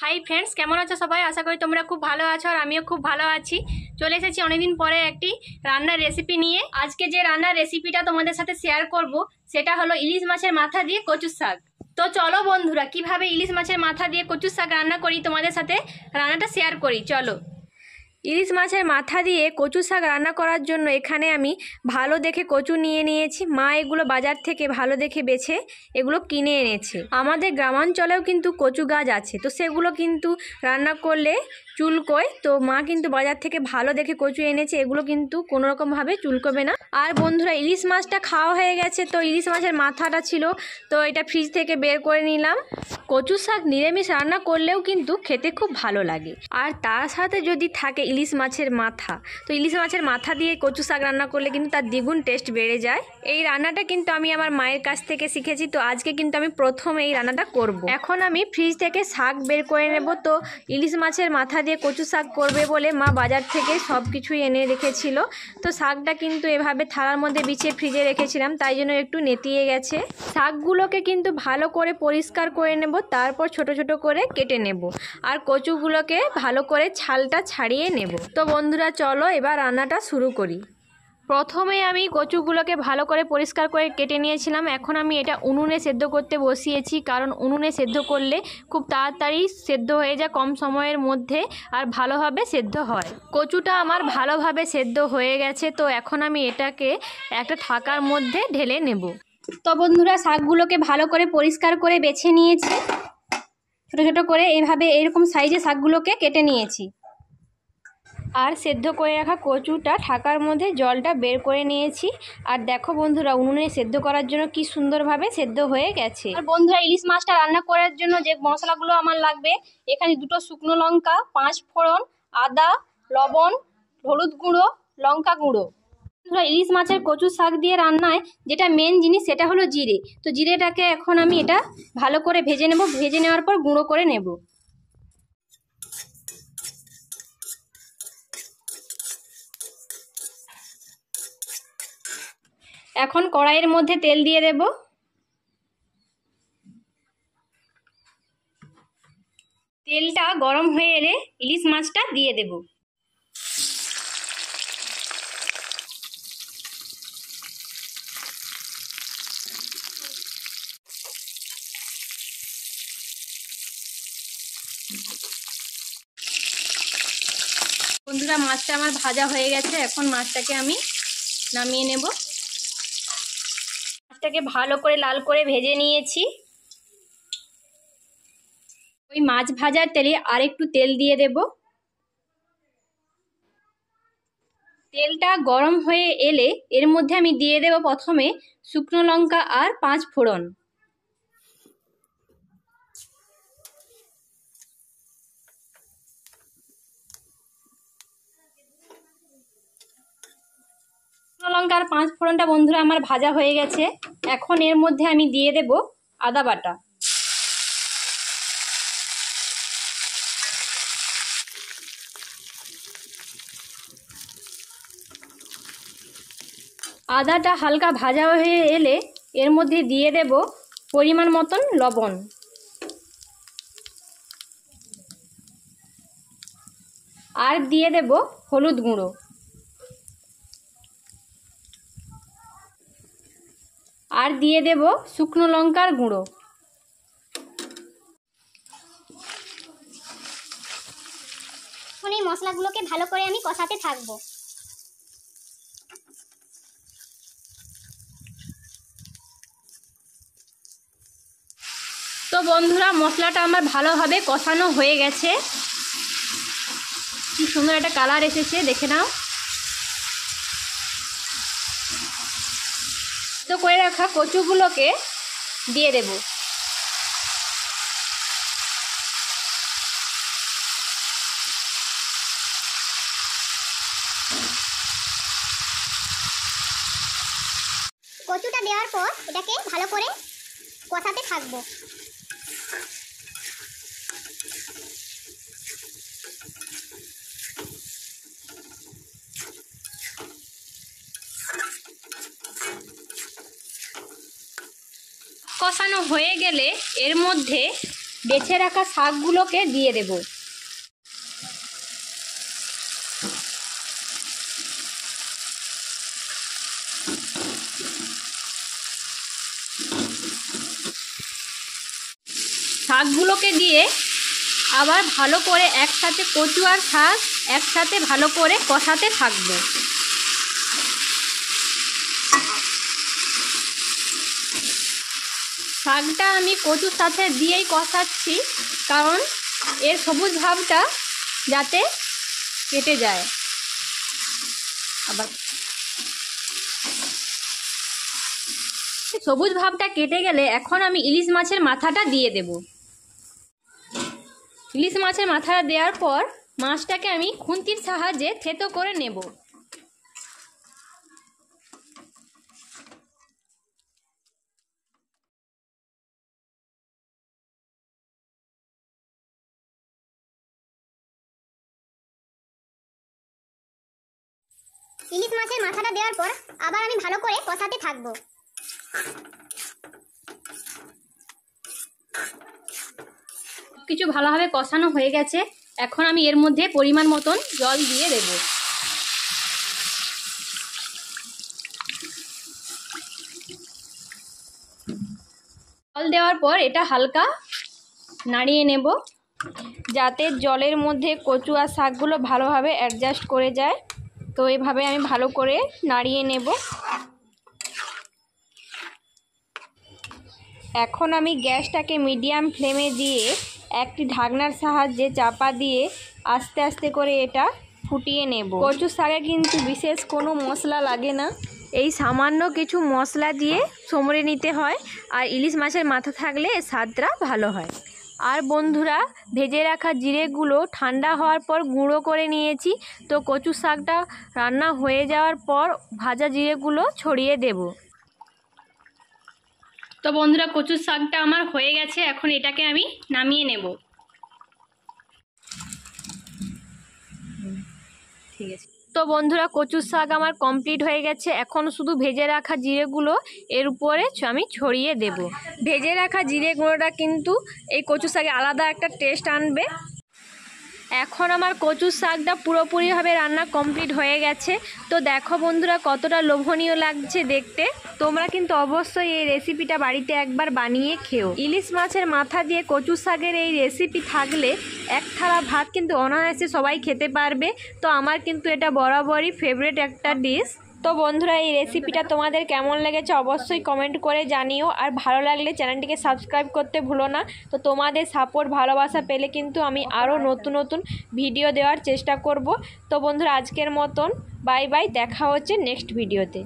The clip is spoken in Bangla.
হাই ফ্রেন্ডস, কেমন আছো সবাই? আশা করি তোমরা খুব ভালো আছো আর আমিও খুব ভালো আছি। চলে এসেছি অনেকদিন পরে একটি রান্নার রেসিপি নিয়ে। আজকে যে রান্নার রেসিপিটা তোমাদের সাথে শেয়ার করব সেটা হলো ইলিশ মাছের মাথা দিয়ে কচুর শাক। তো চলো বন্ধুরা, কিভাবে ইলিশ মাছের মাথা দিয়ে কচুর শাক রান্না করি তোমাদের সাথে রান্নাটা শেয়ার করি। চলো। ইলিশ মাছের মাথা দিয়ে কচু শাক রান্না করার জন্য এখানে আমি ভালো দেখে কচু নিয়ে নিয়েছি। মা এগুলো বাজার থেকে ভালো দেখে বেছে এগুলো কিনে এনেছে। আমাদের গ্রামাঞ্চলেও কিন্তু কচু গাছ আছে, তো সেগুলো কিন্তু রান্না করলে চুলকোয়। তো মা কিন্তু বাজার থেকে ভালো দেখে কচু এনেছে, এগুলো কিন্তু কোনোরকমভাবে চুলকোবে না। আর বন্ধুরা, ইলিশ মাছটা খাওয়া হয়ে গেছে, তো ইলিশ মাছের মাথাটা ছিল, তো এটা ফ্রিজ থেকে বের করে নিলাম। কচু শাক নিরামিষ রান্না করলেও কিন্তু খেতে খুব ভালো লাগে। আর তার সাথে যদি থাকে ইলিশ মাছের মাথা, তো ইলিশ মাছের মাথা দিয়ে কচু শাক রান্না করলে কিন্তু তার দ্বিগুণ টেস্ট বেড়ে যায়। এই রান্নাটা কিন্তু আমি আমার মায়ের কাছ থেকে শিখেছি, তো আজকে কিন্তু আমি প্রথম এই রান্নাটা করব। এখন আমি ফ্রিজ থেকে শাক বের করে নেব। তো ইলিশ মাছের মাথা দিয়ে কচু শাক করবে বলে মা বাজার থেকে সব কিছুই এনে রেখেছিল। তো শাকটা কিন্তু এভাবে থালার মধ্যে বিছিয়ে ফ্রিজে রেখেছিলাম, তাই জন্য একটু নেতিয়ে গেছে। শাকগুলোকে কিন্তু ভালো করে পরিষ্কার করে নেব, তারপর ছোট ছোট করে কেটে নেব। আর কচুগুলোকে ভালো করে ছালটা ছাড়িয়ে নেব। তো বন্ধুরা চলো এবার রান্নাটা শুরু করি। প্রথমে আমি কচুগুলোকে ভালো করে পরিষ্কার করে কেটে নিয়েছিলাম। এখন আমি এটা উনুনে সেদ্ধ করতে বসিয়েছি, কারণ উনুনে সেদ্ধ করলে খুব তাড়াতাড়ি সেদ্ধ হয়ে যায়, কম সময়ের মধ্যে আর ভালোভাবে সেদ্ধ হয়। কচুটা আমার ভালোভাবে সেদ্ধ হয়ে গেছে, তো এখন আমি এটাকে একটা ঢাকার মধ্যে ঢেলে নেব। তো বন্ধুরা, শাকগুলোকে ভালো করে পরিষ্কার করে বেছে নিয়েছি, ছোটো ছোটো করে এইভাবে এরকম সাইজে শাকগুলোকে কেটে নিয়েছি। আর সেদ্ধ করে রাখা কচুটা ঢাকার মধ্যে জলটা বের করে নিয়েছি। আর দেখো বন্ধুরা, উনুনে সেদ্ধ করার জন্য কি সুন্দরভাবে সেদ্ধ হয়ে গেছে। আর বন্ধুরা, ইলিশ মাছটা রান্না করার জন্য যে মশলাগুলো আমার লাগবে, এখানে 2টো শুকনো লঙ্কা, 5 ফোড়ন, আদা, লবণ, হলুদ গুঁড়ো, লঙ্কা গুঁড়ো। ইলিশ মাছের কচু শাক দিয়ে রান্নায় যেটা মেন জিনিস সেটা হলো জিরে। তো জিরেটাকে এখন আমি এটা ভালো করে ভেজে নেব। ভেজে নেওয়ার পর গুঁড়ো করে নেব। এখন কড়াইয়ের মধ্যে তেল দিয়ে দেব। তেলটা গরম হয়ে এলে ইলিশ মাছটা দিয়ে দেব। বন্ধুরা, মাছটা আমার ভাজা হয়ে গেছে। এখন মাছটাকে আমি নামিয়ে নেব। মাছটাকে ভালো করে লাল করে ভেজে নিয়েছি। ওই মাছ ভাজার তেলে আর একটু তেল দিয়ে দেব। তেলটা গরম হয়ে এলে এর মধ্যে আমি দিয়ে দেব প্রথমে শুকনো লঙ্কা আর 5 ফোড়ন। শুকনো লঙ্কা আর 5 ফোড়নটা বন্ধুরা আমার ভাজা হয়ে গেছে। এখন এর মধ্যে আমি দিয়ে দেব আদা বাটা। আদাটা হালকা ভাজা হয়ে এলে এর মধ্যে দিয়ে দেব পরিমাণ মতন লবণ। আর দিয়ে দেব হলুদ গুঁড়ো। আর দিয়ে দেব শুকনো লঙ্কার গুঁড়ো। এখন এই মশলাগুলোকে ভালো করে আমি কষাতে থাকবো। তো বন্ধুরা, মশলাটা আমার ভালোভাবে কষানো হয়ে গেছে। কি সুন্দর একটা কালার এসেছে, দেখে নাও। তো করে রাখা কচুগুলোকে দিয়ে দেব। কচুটা দেওয়ার পর এটাকে ভালো করে কষাতে থাকবো। কষানো হয়ে গেলে এর মধ্যে বেছে রাখা শাকগুলোকে দিয়ে দেব। শাকগুলোকে দিয়ে আবার ভালো করে একসাথে কচু আর শাক একসাথে ভালো করে কষাতে থাকবো। শাকটা আমি কচুর সাথে দিয়েই কষাচ্ছি, কারণ এর সবুজ ভাবটা যাতে কেটে যায়। আবার সবুজ ভাবটা কেটে গেলে এখন আমি ইলিশ মাছের মাথাটা দিয়ে দেব। ইলিশ মাছের মাথাটা দেওয়ার পর মাছটাকে আমি খুন্তির সাহায্যে থেতো করে নেব। ইলিশ মাছের মাথাটা দেওয়ার পর আবার আমি ভালো করে কষাতে থাকবো। কিছু ভালোভাবে কষানো হয়ে গেছে, এখন আমি এর মধ্যে পরিমাণ মতন জল দিয়ে দেব। জল দেওয়ার পর এটা হালকা নাড়িয়ে নেব, যাতে জলের মধ্যে কচু আর শাকগুলো ভালোভাবে অ্যাডজাস্ট করে যায়। তো এভাবে আমি ভালো করে নাড়িয়ে নেব। এখন আমি গ্যাসটাকে মিডিয়াম ফ্লেমে দিয়ে একটি ঢাকনার সাহায্যে চাপা দিয়ে আস্তে আস্তে করে এটা ফুটিয়ে নেব। কচু শাকে কিন্তু বিশেষ কোনো মশলা লাগে না, এই সামান্য কিছু মশলা দিয়ে সমরে নিতে হয়। আর ইলিশ মাছের মাথা থাকলে স্বাদটা ভালো হয়। আর বন্ধুরা, ভেজে রাখা জিরেগুলো ঠান্ডা হওয়ার পর গুঁড়ো করে নিয়েছি। তো কচু শাকটা রান্না হয়ে যাওয়ার পর ভাজা জিরেগুলো ছড়িয়ে দেব। তো বন্ধুরা, কচুর শাকটা আমার হয়ে গেছে, এখন এটাকে আমি নামিয়ে নেব। ঠিক আছে। তো বন্ধুরা, কচুর শাক আমার কমপ্লিট হয়ে গেছে। এখন শুধু ভেজে রাখা জিরেগুলো এর উপরে আমি ছড়িয়ে দেব। ভেজে রাখা জিরে গুঁড়োটা কিন্তু এই কচু শাকে আলাদা একটা টেস্ট আনবে। এখন আমার কচুর শাকটা পুরোপুরিভাবে রান্না কমপ্লিট হয়ে গেছে। তো দেখো বন্ধুরা, কতটা লোভনীয় লাগছে দেখতে। তোমরা কিন্তু অবশ্যই এই রেসিপিটা বাড়িতে একবার বানিয়ে খেও। ইলিশ মাছের মাথা দিয়ে কচু শাকের এই রেসিপি থাকলে এক থালা ভাত কিন্তু অনায়াসে সবাই খেতে পারবে। তো আমার কিন্তু এটা বরাবরই ফেভারিট একটা ডিশ। তো বন্ধুরা, এই রেসিপিটা তোমাদের কেমন লেগেছে অবশ্যই কমেন্ট করে জানিও। আর ভালো লাগলে চ্যানেলটিকে সাবস্ক্রাইব করতে ভুলো না। তো তোমাদের সাপোর্ট ভালোবাসা পেলে কিন্তু আমি আরও নতুন নতুন ভিডিও দেওয়ার চেষ্টা করব। তো বন্ধুরা, আজকের মতন বাই বাই, দেখা হচ্ছে নেক্সট ভিডিওতে।